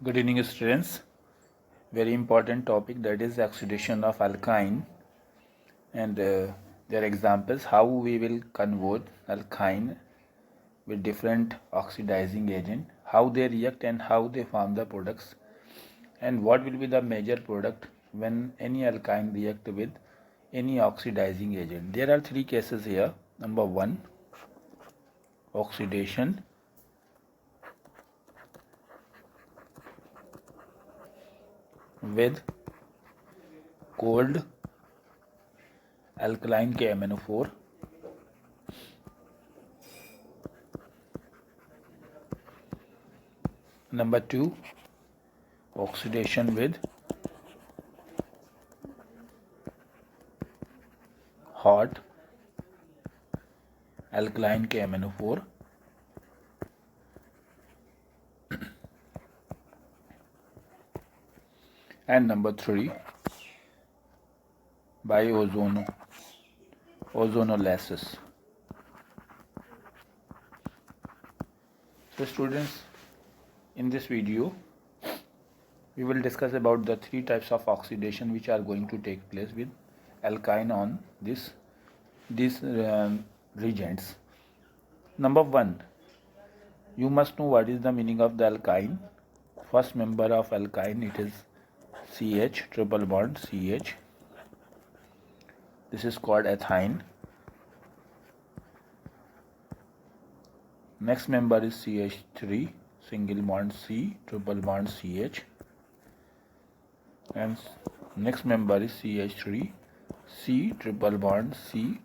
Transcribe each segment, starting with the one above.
Good evening, students. Very important topic, that is oxidation of alkyne, and their examples how we will convert alkyne with different oxidizing agent, how they react and how they form the products, and what will be the major product when any alkyne react with any oxidizing agent. There are three cases here. Number one, oxidation with cold alkaline KMnO4. Number two, oxidation with hot alkaline KMnO4. And number three, by ozonolysis. So students, in this video we will discuss about the three types of oxidation which are going to take place with alkyne on these reagents. Number one, you must know what is the meaning of the alkyne. First member of alkyne, it is CH, triple bond CH. This is called ethyne. Next member is CH3, single bond C, triple bond CH. And next member is CH3, C, triple bond C,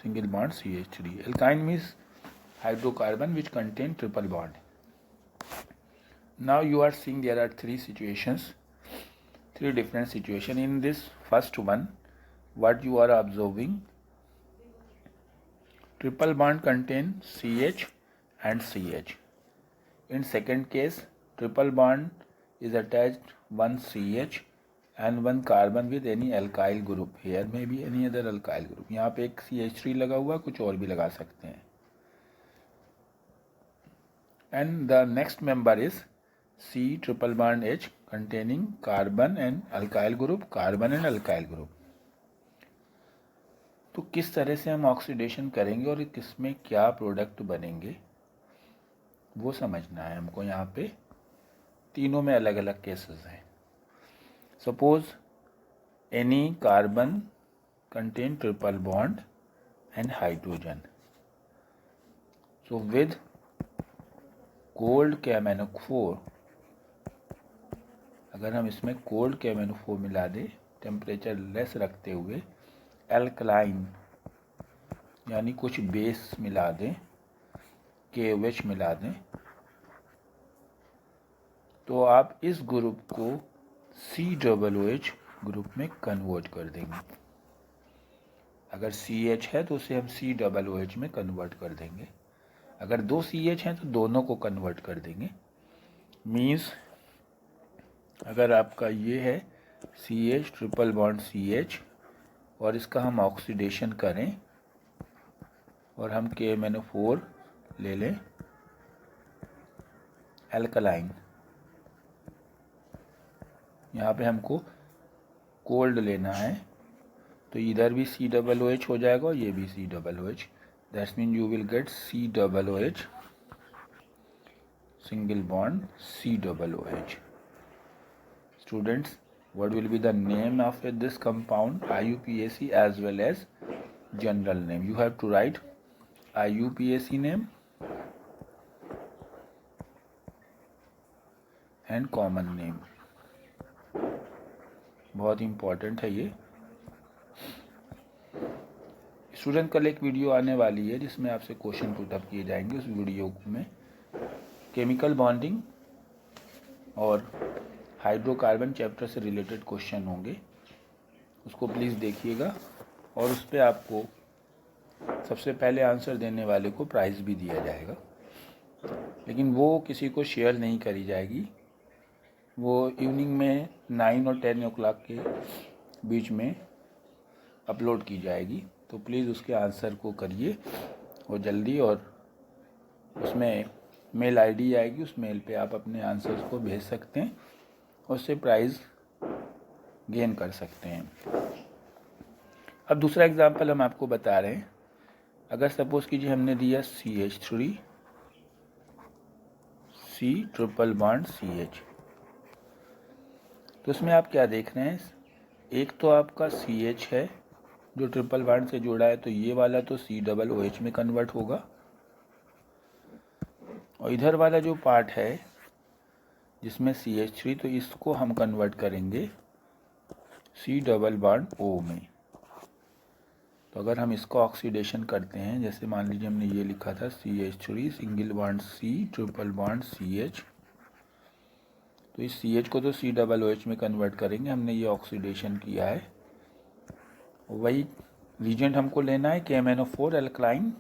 single bond CH3. Alkyne means hydrocarbon which contain triple bond. Now you are seeing there are three different situations. In this first one, what you are observing, triple bond contain CH and CH. In second case, triple bond is attached one CH and one carbon with any alkyl group. Here may be any other alkyl group. यहाँ पे एक CH3 लगा हुआ, कुछ और भी लगा सकते हैं. And the next member is C, triple bond H, containing carbon and alkyl group, carbon and alkyl group. तो किस तरह से हम ऑक्सीडेशन करेंगे और किसमें क्या प्रोडक्ट बनेंगे वो समझना है हमको. यहाँ पे तीनों में अलग अलग केसेस हैं. Suppose any carbon contain triple bond and hydrogen. So with cold KMnO4, अगर हम इसमें कोल्ड KMnO4 मिला दें, टेम्परेचर लेस रखते हुए एल्कलाइन यानी कुछ बेस मिला दें, KOH मिला दें, तो आप इस ग्रुप को COOH ग्रुप में कन्वर्ट कर देंगे. अगर CH है तो उसे हम COOH में कन्वर्ट कर देंगे. अगर दो CH हैं तो दोनों को कन्वर्ट कर देंगे. मीन्स अगर आपका ये है CH, ट्रिपल बॉन्ड CH, और इसका हम ऑक्सीडेशन करें और हम KMnO4 ले लें एल्कलाइन. यहाँ पे हमको कोल्ड लेना है, तो इधर भी COOH हो जाएगा और ये भी COOH. That's mean you will get COOH, single bond COOH. Students, what will be the name of this compound? IUPAC as well as general name. You have to write IUPAC name and common name. बहुत important है ये. Student, कल एक video आने वाली है जिसमें आपसे क्वेश्चन पुटअप किए जाएंगे. उस वीडियो में केमिकल बॉन्डिंग और हाइड्रोकार्बन चैप्टर से रिलेटेड क्वेश्चन होंगे. उसको प्लीज़ देखिएगा और उस पर आपको सबसे पहले आंसर देने वाले को प्राइज़ भी दिया जाएगा. लेकिन वो किसी को शेयर नहीं करी जाएगी. वो इवनिंग में 9 और 10 o'clock के बीच में अपलोड की जाएगी. तो प्लीज़ उसके आंसर को करिए और जल्दी, और उसमें मेल आईडी आएगी, उस मेल पे आप अपने आंसर्स को भेज सकते हैं, उससे प्राइज़ गेन कर सकते हैं। अब दूसरा एग्जांपल हम आपको बता रहे हैं। अगर सपोज कीजिए हमने दिया CH3 C triple bond CH, तो उसमें आप क्या देख रहे हैं, एक तो आपका CH है जो ट्रिपल बॉन्ड से जुड़ा है, तो ये वाला तो COOH में कन्वर्ट होगा, और इधर वाला जो पार्ट है जिसमें CH3, तो इसको हम कन्वर्ट करेंगे C डबल बॉन्ड O में। तो अगर हम इसको ऑक्सीडेशन करते हैं, जैसे मान लीजिए हमने ये लिखा था CH3 single bond C triple bond CH, तो इस CH को तो COOH में कन्वर्ट करेंगे, हमने ये ऑक्सीडेशन किया है। वही रीजेंट हमको लेना है KMnO4 एल्कलाइन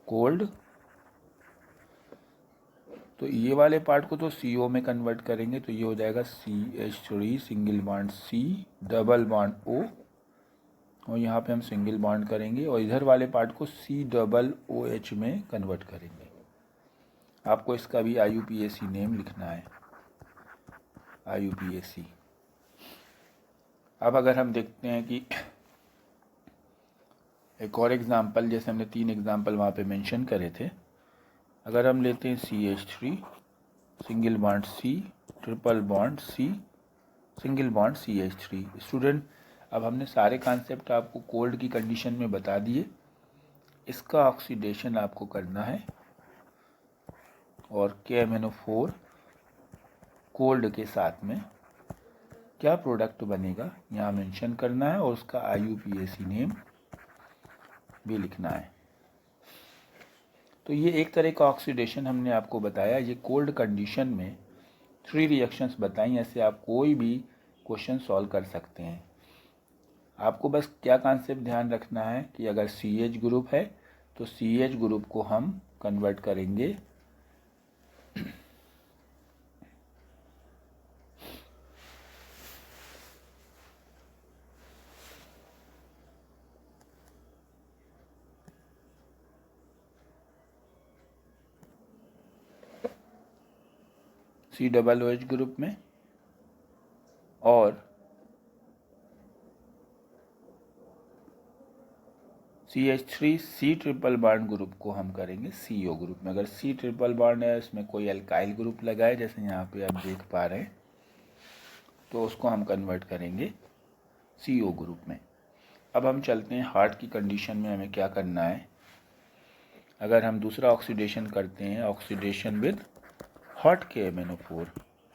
कोल्ड, तो ये वाले पार्ट को तो CO में कन्वर्ट करेंगे, तो ये हो जाएगा CH3 single bond C double bond O, और यहाँ पे हम सिंगल बॉन्ड करेंगे, और इधर वाले पार्ट को COOH में कन्वर्ट करेंगे। आपको इसका भी IUPAC नेम लिखना है, IUPAC। अब अगर हम देखते हैं कि एक और एग्जांपल, जैसे हमने 3 एग्जांपल वहाँ पे मेंशन करे थे। अगर हम लेते हैं CH3 single bond C triple bond C single bond CH3। Student, अब हमने सारे कॉन्सेप्ट आपको कोल्ड की कंडीशन में बता दिए। इसका ऑक्सीडेशन आपको करना है, और KMnO4 कोल्ड के साथ में क्या प्रोडक्ट बनेगा यहाँ मेंशन करना है, और उसका IUPAC नेम भी लिखना है। तो ये एक तरह का ऑक्सीडेशन हमने आपको बताया। ये कोल्ड कंडीशन में 3 रिएक्शंस बताई, ऐसे आप कोई भी क्वेश्चन सॉल्व कर सकते हैं। आपको बस क्या कॉन्सेप्ट ध्यान रखना है कि अगर CH ग्रुप है तो CH ग्रुप को हम कन्वर्ट करेंगे COOH ग्रुप में, और CH3 C triple bond group को हम करेंगे CO ग्रुप में। अगर C ट्रिपल बॉन्ड है, इसमें कोई अल्काइल ग्रुप लगा है, जैसे यहाँ पे आप देख पा रहे हैं, तो उसको हम कन्वर्ट करेंगे CO ग्रुप में। अब हम चलते हैं हार्ट की कंडीशन में हमें क्या करना है। अगर हम दूसरा ऑक्सीडेशन करते हैं, oxidation with hot KMnO4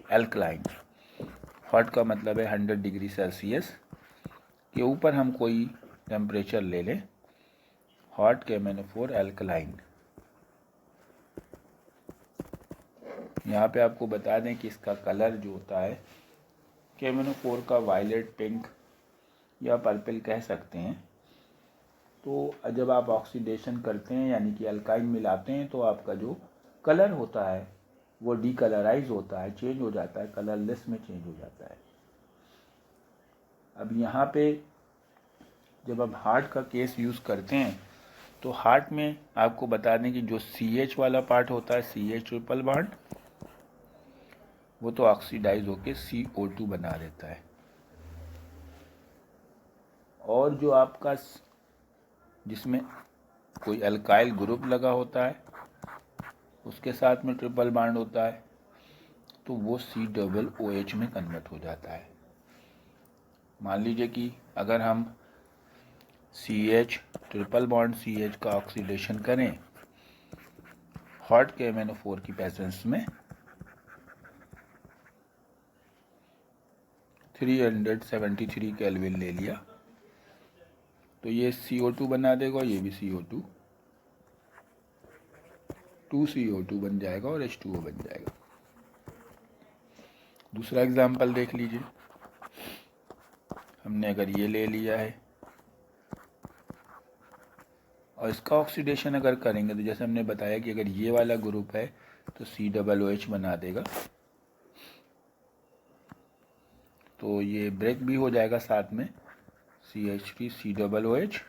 alkaline, hot का मतलब है 100 डिग्री सेल्सियस के ऊपर हम कोई टेम्परेचर ले लें, हॉट KMnO4 एल्कलाइन। यहाँ पे आपको बता दें कि इसका कलर जो होता है KMnO4 का वायलेट, पिंक या पर्पल कह सकते हैं। तो जब आप ऑक्सीडेशन करते हैं यानी कि अल्काइन मिलाते हैं, तो आपका जो कलर होता है वो डीकलराइज होता है, चेंज हो जाता है, कलरलेस में चेंज हो जाता है। अब यहाँ पे जब आप हार्ट का केस यूज़ करते हैं, तो हार्ट में आपको बता दें कि जो CH वाला पार्ट होता है, CH ट्रिपल बॉन्ड, वो तो ऑक्सीडाइज होके CO2 बना देता है, और जो आपका जिसमें कोई अल्काइल ग्रुप लगा होता है उसके साथ में ट्रिपल बॉन्ड होता है, तो वो COOH में कन्वर्ट हो जाता है। मान लीजिए कि अगर हम CH ट्रिपल बॉन्ड CH का ऑक्सीडेशन करें हॉट KMnO4 की प्रेजेंस में, 373 केल्विन ले लिया, तो ये CO2 बना देगा, ये भी CO2, 2CO2 बन जाएगा और H2O बन जाएगा। दूसरा एग्जाम्पल देख लीजिए। हमने अगर ये ले लिया है और इसका ऑक्सीडेशन अगर करेंगे, तो जैसे हमने बताया कि अगर ये वाला ग्रुप है तो COOH बना देगा, तो ये ब्रेक भी हो जाएगा साथ में, CH3 COOH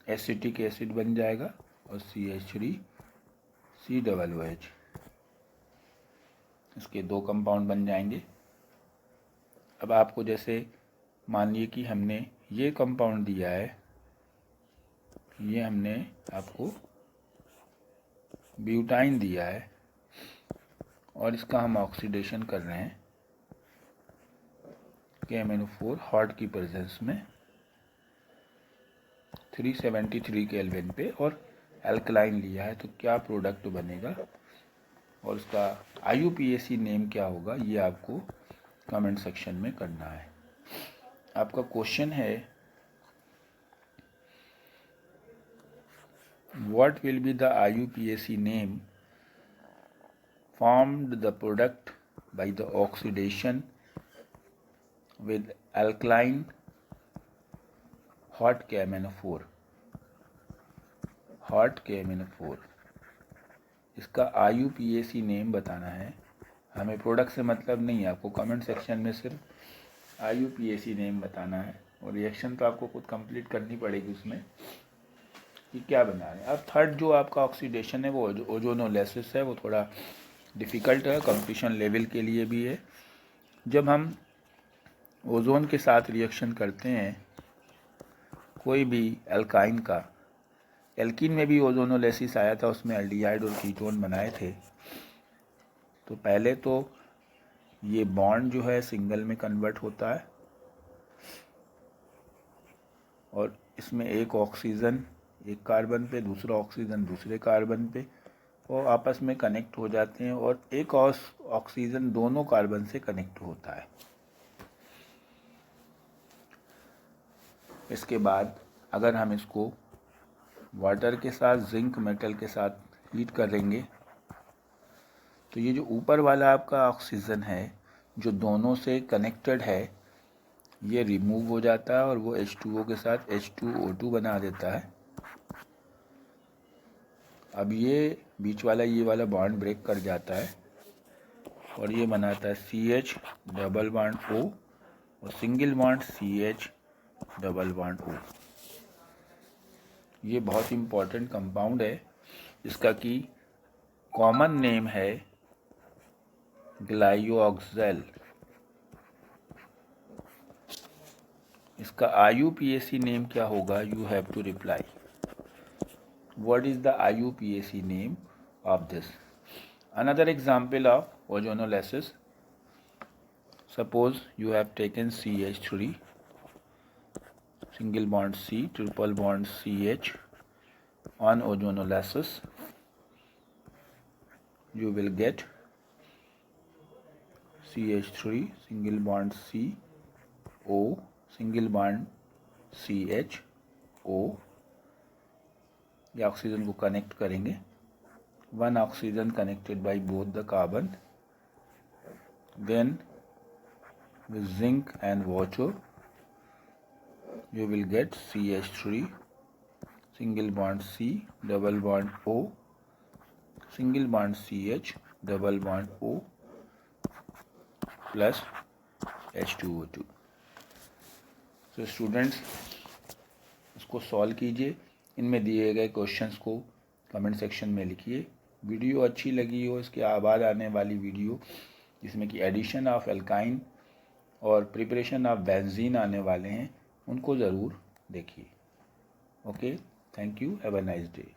एसिटिक एसिड बन जाएगा, और CH3 COOH। इसके 2 कंपाउंड बन जाएंगे। अब आपको जैसे मानिए कि हमने ये कंपाउंड दिया है, ये हमने आपको ब्यूटाइन दिया है और इसका हम ऑक्सीडेशन कर रहे हैं KMnO4 हॉट की प्रेजेंस में 373 केल्विन पे, और एल्कलाइन लिया है, तो क्या प्रोडक्ट बनेगा और उसका IUPAC नेम क्या होगा, ये आपको कमेंट सेक्शन में करना है। आपका क्वेश्चन है what will be the IUPAC name formed the product by the oxidation with alkaline hot KMnO4। Hot KMnO4 इसका IUPAC नेम बताना है। हमें प्रोडक्ट से मतलब नहीं है, आपको कमेंट सेक्शन में सिर्फ IUPAC नेम बताना है और रिएक्शन तो आपको खुद कंप्लीट करनी पड़ेगी उसमें कि क्या बना रहे हैं। अब थर्ड जो आपका ऑक्सीडेशन है वो ओजोनोलिसिस है, वो थोड़ा डिफ़िकल्ट है, कंपटीशन लेवल के लिए भी है। जब हम ओजोन के साथ रिएक्शन करते हैं कोई भी एल्काइन का, एल्कीन में भी ओजोनोलिसिस आया था, उसमें एल्डिहाइड और कीटोन बनाए थे। तो पहले तो ये बॉन्ड जो है सिंगल में कन्वर्ट होता है और इसमें एक ऑक्सीजन एक कार्बन पे, दूसरा ऑक्सीजन दूसरे कार्बन पे, वो आपस में कनेक्ट हो जाते हैं और एक और ऑक्सीजन दोनों कार्बन से कनेक्ट होता है। इसके बाद अगर हम इसको वाटर के साथ जिंक मेटल के साथ हीट करेंगे तो ये जो ऊपर वाला आपका ऑक्सीजन है जो दोनों से कनेक्टेड है, ये रिमूव हो जाता है और वो H2O के साथ H2O2 बना देता है। अब ये बीच वाला ये वाला बॉन्ड ब्रेक कर जाता है और ये बनाता है CH डबल बॉन्ड O और single bond CH double bond O। ये बहुत इम्पॉर्टेंट कंपाउंड है, इसका की कॉमन नेम है ग्लाइयोक्सेल। इसका IUPAC नेम क्या होगा, you have to reply what is the IUPAC name of this। Another example of ozonolysis, suppose you have taken CH3 single bond C triple bond CH on ozonolysis, you will get CH3 single bond C O single bond CH O, ये oxygen को connect करेंगे, one oxygen connected by both the carbon, then with zinc and water you will get CH3 single bond C double bond O single bond CH double bond O plus H2O2। तो students इसको solve कीजिए, इनमें दिए गए questions को comment section में लिखिए। Video अच्छी लगी हो, इसके बाद आने वाली वीडियो जिसमें कि एडिशन ऑफ एल्काइन और प्रिपरेशन ऑफ बेंजीन आने वाले हैं, उनको ज़रूर देखिए। Okay, thank you, have a nice day.